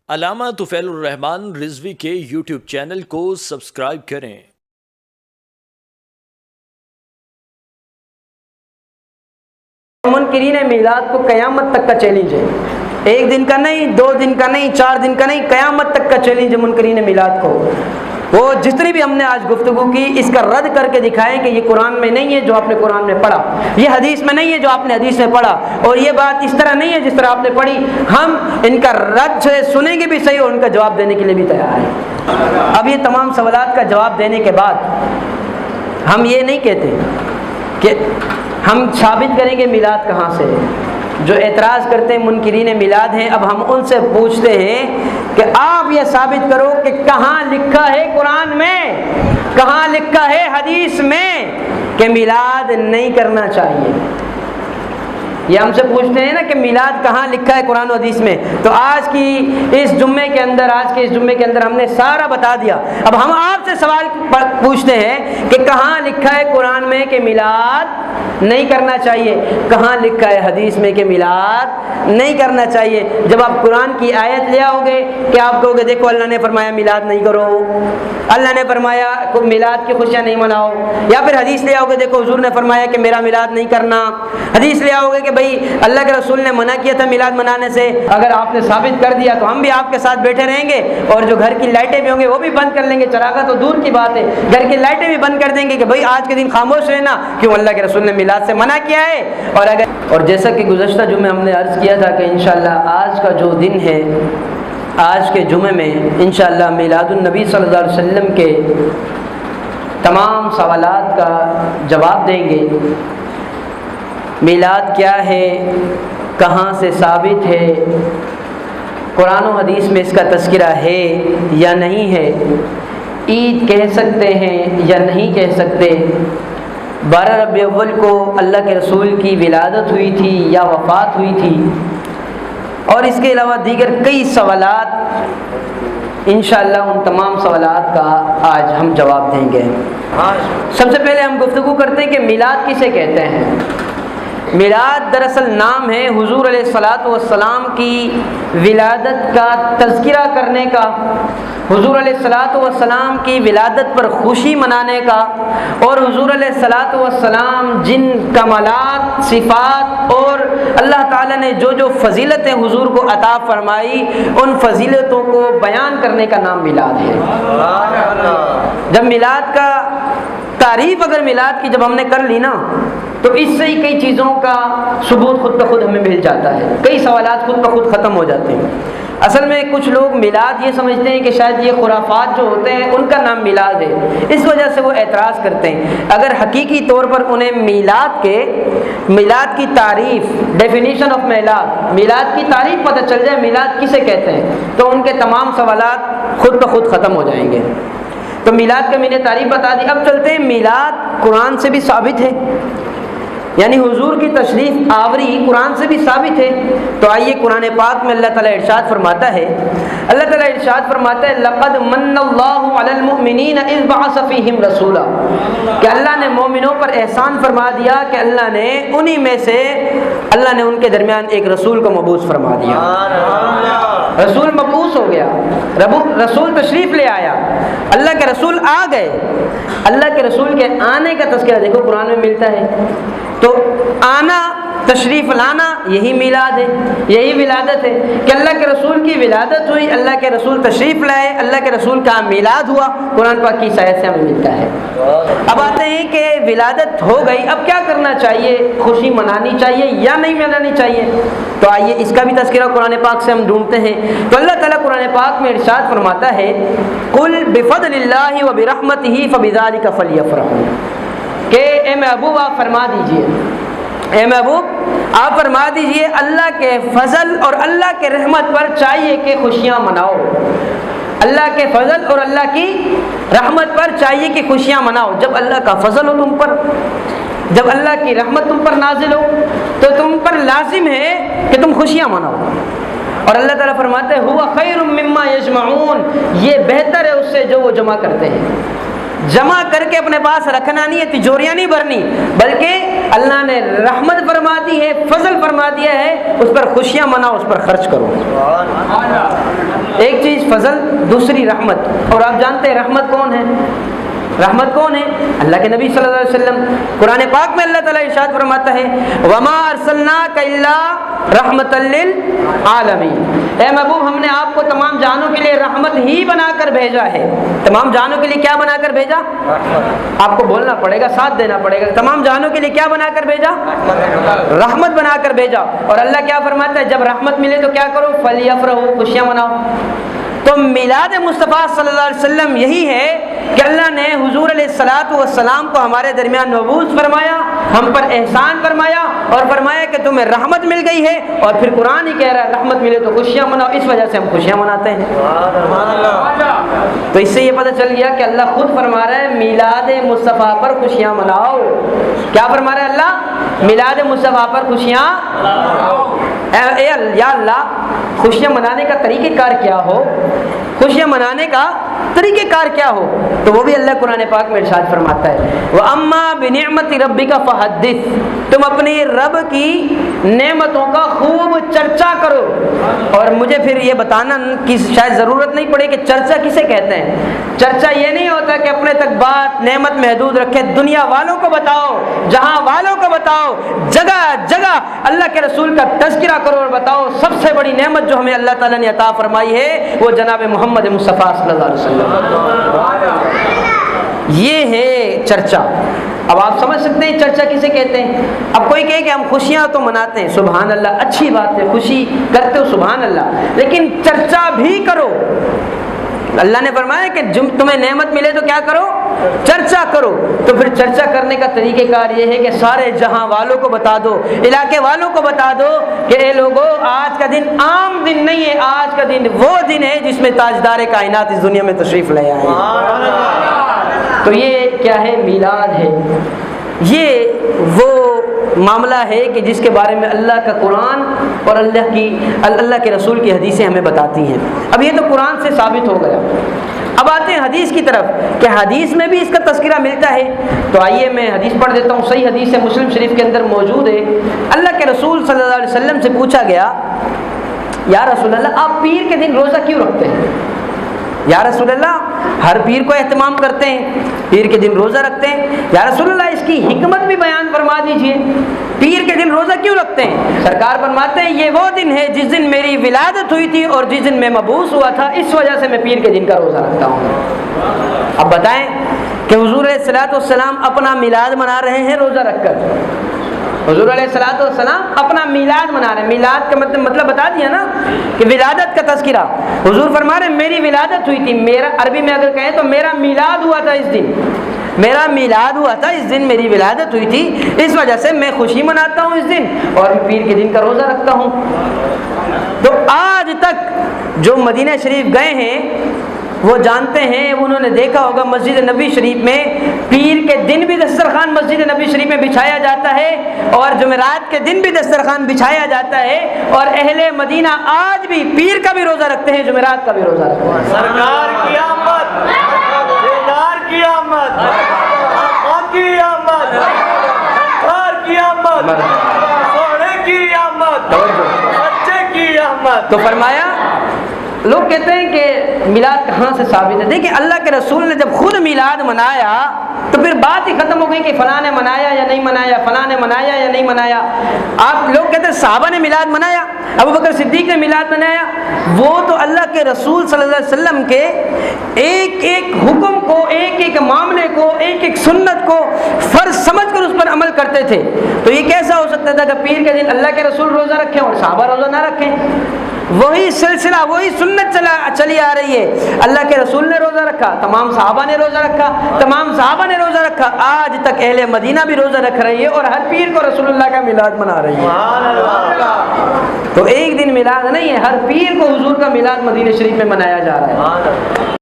علامہ طفیل الرحمان رضوی کے YouTube channel کو subscribe کریں۔ منکرین میلاد کو قیامت تک کا چیلنج ہے، ایک دن کا نہیں، 2 دن کا نہیں، 4 دن کا نہیں، قیامت تک کا چیلنج ہے منکرین میلاد کو۔ وہ جتنی بھی ہم نے آج گفتگو کی اس کا رد کر کے دکھائیں کہ یہ قرآن میں نہیں ہے جو آپ نے قرآن میں پڑھا، یہ حدیث میں نہیں ہے جو آپ نے حدیث میں پڑھا، اور یہ بات اس طرح نہیں ہے جس طرح آپ نے پڑھی۔ ہم ان کا رد جو ہے سنیں گے بھی صحیح اور ان کا جواب دینے کے لیے بھی تیار ہیں۔ اب یہ تمام سوالات کا جواب دینے کے بعد ہم یہ نہیں کہتے کہ ہم ثابت کریں گے میلاد کہاں سے ہے۔ جو اعتراض کرتے ہیں منکرین میلاد ہیں، اب ہم ان سے پوچھتے ہیں کہ آپ یہ ثابت کرو کہ کہاں لکھا ہے قرآن میں، کہاں لکھا ہے حدیث میں کہ میلاد نہیں کرنا چاہیے۔ یہ ہم سے پوچھتے ہیں نا کہ میلاد کہاں لکھا ہے قرآن و حدیث میں، تو آج کے اس جمعے کے اندر ہم نے سارا بتا دیا۔ اب ہم آپ سے سوال پوچھتے ہیں کہ کہاں لکھا ہے قرآن میں کہ میلاد نہیں کرنا چاہیے، کہاں لکھا ہے حدیث میں کہ میلاد نہیں کرنا چاہیے۔ جب آپ قرآن کی آیت لے آؤ گے کہ آپ کہو گے دیکھو اللہ نے فرمایا میلاد نہیں کرو، اللہ نے فرمایا میلاد کی خوشیاں نہیں مناؤ، یا پھر حدیث لے آؤ گے دیکھو حضور نے فرمایا کہ میرا میلاد نہیں کرنا، حدیث لے آؤ گے کہ بھائی اللہ کے رسول نے منع کیا تھا میلاد منانے سے۔ اگر آپ نے ثابت کر دیا تو ہم بھی آپ کے ساتھ بیٹھے رہیں گے، اور جو گھر کی لائٹیں بھی ہوں گے وہ بھی بند کر لیں گے، چراغاں تو دور کی بات ہے، گھر کی لائٹیں بھی بند کر دیں گے کہ بھائی آج کے دن خاموش رہنا، کیوں اللہ کے رسول نے میلاد سے منع کیا ہے۔ اور جیسا کہ گزشتہ جمعے ہم نے عرض کیا تھا کہ انشاءاللہ آج کا جو دن ہے، آج کے جمعے میں انشاءاللہ میلاد النبی صلی اللہ علیہ وسلم کے تمام سوالات کا جواب دیں گے۔ میلاد کیا ہے، کہاں سے ثابت ہے، قرآن و حدیث میں اس کا تذکرہ ہے یا نہیں ہے، عید کہہ سکتے ہیں یا نہیں کہہ سکتے، 12 ربیع الاول کو اللہ کے رسول کی ولادت ہوئی تھی یا وفات ہوئی تھی، اور اس کے علاوہ دیگر کئی سوالات، انشاءاللہ ان تمام سوالات کا آج ہم جواب دیں گے۔ سب سے پہلے ہم گفتگو کرتے ہیں کہ میلاد کسے کہتے ہیں۔ میلاد دراصل نام ہے حضور علیہ الصلاۃ والسلام کی ولادت کا تذکرہ کرنے کا، حضور علیہ الصلاۃ والسلام کی ولادت پر خوشی منانے کا، اور حضور علیہ الصلاۃ والسلام جن کمالات، صفات اور اللہ تعالیٰ نے جو جو فضیلتیں حضور کو عطا فرمائی ان فضیلتوں کو بیان کرنے کا نام میلاد ہے۔ جب میلاد کا تعریف اگر میلاد کی جب ہم نے کر لی نا تو اس سے ہی کئی چیزوں کا ثبوت خود بخود ہمیں مل جاتا ہے، کئی سوالات خود بخود ختم ہو جاتے ہیں۔ اصل میں کچھ لوگ میلاد یہ سمجھتے ہیں کہ شاید یہ خرافات جو ہوتے ہیں ان کا نام میلاد ہے، اس وجہ سے وہ اعتراض کرتے ہیں۔ اگر حقیقی طور پر انہیں میلاد کی تعریف، ڈیفینیشن آف میلاد کی تعریف پتہ چل جائے، میلاد کسے کہتے ہیں، تو ان کے تمام سوالات خود بخود ختم ہو جائیں گے۔ تو میلاد کا میں نے تعریف بتا دی۔ اب چلتے ہیں میلاد قرآن سے بھی ثابت ہے، یعنی حضور کی تشریف آوری قرآن سے بھی ثابت ہے۔ تو آئیے قرآن پاک میں اللہ تعالیٰ ارشاد فرماتا ہے، لقد من اللہ علی المؤمنین اذ بعث فیہم رسولا، کہ اللہ نے مومنوں پر احسان فرما دیا کہ اللہ نے انہی میں سے اللہ نے ان کے درمیان ایک رسول کو مبعوث فرما دیا۔ رسول مبعوث ہو گیا، رسول تشریف لے آیا، اللہ کے رسول آ گئے۔ اللہ کے رسول کے آنے کا تذکرہ دیکھو قرآن میں ملتا ہے، تو آنا، تشریف لانا، یہی میلاد ہے، یہی ولادت ہے کہ اللہ کے رسول کی ولادت ہوئی، اللہ کے رسول تشریف لائے، اللہ کے رسول کا میلاد ہوا، قرآن پاک کی آیت سے ہمیں ملتا ہے۔ اب آتے ہیں کہ ولادت ہو گئی، اب کیا کرنا چاہیے، خوشی منانی چاہیے یا نہیں منانی چاہیے؟ تو آئیے اس کا بھی تذکرہ قرآن پاک سے ہم ڈھونڈتے ہیں۔ تو اللہ تعالیٰ قرآن پاک میں ارشاد فرماتا ہے، قل بفضل اللہ وبرحمتہ فبذلک فلیفرحوا، کہ اے محبوب آپ فرما دیجئے، اے محبوب آپ فرما دیجئے اللہ کے فضل اور اللہ کے رحمت پر چاہیے کہ خوشیاں مناؤ، اللہ کے فضل اور اللہ کی رحمت پر چاہیے کہ خوشیاں مناؤ۔ جب اللہ کا فضل ہو تم پر، جب اللہ کی رحمت تم پر نازل ہو تو تم پر لازم ہے کہ تم خوشیاں مناؤ۔ اور اللہ تعالیٰ فرماتے ہیں ہوا خیر مما یجمعون، یہ بہتر ہے اس سے جو وہ جمع کرتے ہیں۔ جمع کر کے اپنے پاس رکھنا نہیں ہے، تجوریاں نہیں بھرنی، بلکہ اللہ نے رحمت فرما دی ہے، فضل فرما دیا ہے، اس پر خوشیاں مناؤ، اس پر خرچ کرو۔ ایک چیز فضل، دوسری رحمت۔ اور آپ جانتے ہیں رحمت کون ہے؟ رحمت کون ہے؟ اللہ کے نبی صلی اللہ علیہ وسلم۔ قرآن پاک میں اللہ تعالیٰ ارشاد فرماتا ہے وَمَا أَرْسَلْنَاكَ إِلَّا رَحْمَةً لِّلْعَالَمِينَ، اے محبوب ہم نے آپ کو تمام جانوں کے لیے رحمت ہی بنا کر بھیجا ہے۔ تمام جانوں کے لیے کیا بنا کر بھیجا؟ آپ کو بولنا پڑے گا، ساتھ دینا پڑے گا۔ تمام جانوں کے لیے کیا بنا کر بھیجا؟ رحمت بنا کر بھیجا۔ اور اللہ کیا فرماتا ہے؟ جب رحمت ملے تو کیا کرو؟ فَلْيَفْرَحُوا، خوشیاں مناؤ۔ تو میلاد مصطفیٰ صلی اللہ علیہ وسلم یہی ہے کہ اللہ نے حضور علیہ الصلوۃ والسلام کو ہمارے درمیان مبعوث فرمایا، ہم پر احسان فرمایا اور فرمایا کہ تمہیں رحمت مل گئی ہے، اور پھر قرآن ہی کہہ رہا ہے رحمت ملے تو خوشیاں مناؤ۔ اس وجہ سے ہم خوشیاں مناتے ہیں۔ تو اس سے یہ پتہ چل گیا کہ اللہ خود فرما رہا ہے میلاد مصطفیٰ پر خوشیاں مناؤ۔ کیا فرما رہا ہے اللہ؟ میلاد مصطفیٰ پر خوشیاں یا اللہ خوشیاں منانے کا طریقہ کار کیا ہو، خوشیاں منانے کا طریقہ کار کیا ہو، تو وہ بھی اللہ قرآن پاک میں ارشاد فرماتا ہے وَأَمَّا بِنِعْمَةِ رَبِّكَ فَحَدِّثْ، تم اپنی رب کی نعمتوں کا خوب چرچا کرو۔ اور مجھے پھر یہ بتانا کی شاید ضرورت نہیں پڑے کہ چرچا کسے کہتے ہیں۔ چرچا یہ نہیں ہوتا کہ اپنے تک بات نعمت محدود رکھے، دنیا والوں کو بتاؤ، جہاں والوں کو بتاؤ، جگہ جگہ اللہ کے رسول کا تذکرہ کرو اور بتاؤ سب سے بڑی نعمت جو ہمیں اللہ تعالیٰ نے عطا فرمائی ہے وہ جناب محمد مصطفیٰ صلی اللہ علیہ وسلم۔ یہ ہے چرچا۔ اب آپ سمجھ سکتے ہیں چرچا کسے کہتے ہیں۔ اب کوئی کہے کہ ہم خوشیاں تو مناتے ہیں، سبحان اللہ، اچھی بات ہے، خوشی کرتے ہو، سبحان اللہ، لیکن چرچا بھی کرو۔ اللہ نے فرمایا کہ تمہیں نعمت ملے تو کیا کرو؟ چرچا کرو۔ تو پھر چرچا کرنے کا طریقہ کار یہ ہے کہ سارے جہاں والوں کو بتا دو، علاقے والوں کو بتا دو کہ اے لوگو آج کا دن عام دن نہیں ہے، آج کا دن وہ دن ہے جس میں تاجدار کائنات اس دنیا میں تشریف لے آئے۔ تو یہ کیا ہے؟ میلاد ہے۔ یہ وہ معاملہ ہے کہ جس کے بارے میں اللہ کا قرآن اور اللہ کے رسول کی حدیثیں ہمیں بتاتی ہیں۔ اب یہ تو قرآن سے ثابت ہو گیا۔ اب آتے ہیں حدیث کی طرف کہ حدیث میں بھی اس کا تذکرہ ملتا ہے۔ تو آئیے میں حدیث پڑھ دیتا ہوں، صحیح حدیث ہے، مسلم شریف کے اندر موجود ہے۔ اللہ کے رسول صلی اللہ علیہ وسلم سے پوچھا گیا یا رسول اللہ آپ پیر کے دن روزہ کیوں رکھتے ہیں؟ یا رسول اللہ ہر پیر کو اہتمام کرتے ہیں، پیر کے دن روزہ رکھتے ہیں، یا رسول اللہ اس کی حکمت بھی بیان فرما دیجئے، پیر کے دن روزہ کیوں رکھتے ہیں؟ سرکار فرماتے ہیں یہ وہ دن ہے جس دن میری ولادت ہوئی تھی اور جس دن میں مبعوث ہوا تھا، اس وجہ سے میں پیر کے دن کا روزہ رکھتا ہوں۔ اب بتائیں کہ حضور علیہ الصلوۃ والسلام اپنا میلاد منا رہے ہیں روزہ رکھ کر۔ حضور علیہ الصلوۃ والسلام اپنا میلاد منا رہے ہیں۔ میلاد کا مطلب بتا دیا نا کہ ولادت کا تذکرہ۔ حضور فرما رہے ہیں میری ولادت ہوئی تھی، میرا عربی میں اگر کہیں تو میرا میلاد ہوا تھا اس دن، میرا میلاد ہوا تھا اس دن، میری ولادت ہوئی تھی، اس وجہ سے میں خوشی مناتا ہوں اس دن اور میں پیر کے دن کا روزہ رکھتا ہوں۔ تو آج تک جو مدینہ شریف گئے ہیں وہ جانتے ہیں، انہوں نے دیکھا ہوگا مسجد نبی شریف میں پیر کے دن بھی دسترخوان مسجد نبی شریف میں بچھایا جاتا ہے اور جمعرات کے دن بھی دسترخوان بچھایا جاتا ہے، اور اہل مدینہ آج بھی پیر کا بھی روزہ رکھتے ہیں، جمعرات کا بھی روزہ رکھتے ہیں۔ سرکار کی آمد، دیدار کی آمد، آقا کی آمد، سرکار کی آمد، سونے کی آمد، بچے کی آمد۔ تو فرمایا لوگ کہتے ہیں کہ میلاد کہاں سے ثابت ہے؟ دیکھیں اللہ کے رسول نے جب خود میلاد منایا تو پھر بات ہی ختم ہو گئی کہ فلاں نے منایا یا نہیں منایا، فلاں نے منایا یا نہیں منایا۔ آپ لوگ کہتے ہیں صحابہ نے میلاد منایا، ابو بکر صدیق نے میلاد منایا، وہ تو اللہ کے رسول صلی اللہ علیہ وسلم کے ایک ایک حکم کو، ایک ایک معاملے کو، ایک ایک سنت کو فرض سمجھ کر اس پر عمل کرتے تھے۔ تو یہ کیسا ہو سکتا تھا کہ پیر کے دن اللہ کے رسول روزہ رکھیں اور صحابہ روزہ نہ رکھیں؟ وہی سلسلہ، وہی سنت چلی آ رہی ہے۔ اللہ کے رسول نے روزہ رکھا، تمام صحابہ نے روزہ رکھا، تمام صحابہ نے روزہ رکھا، آج تک اہل مدینہ بھی روزہ رکھ رہی ہے اور ہر پیر کو رسول اللہ کا میلاد منا رہی ہے۔ تو ایک دن میلاد نہیں ہے، ہر پیر کو حضور کا میلاد مدینہ شریف میں منایا جا رہا ہے۔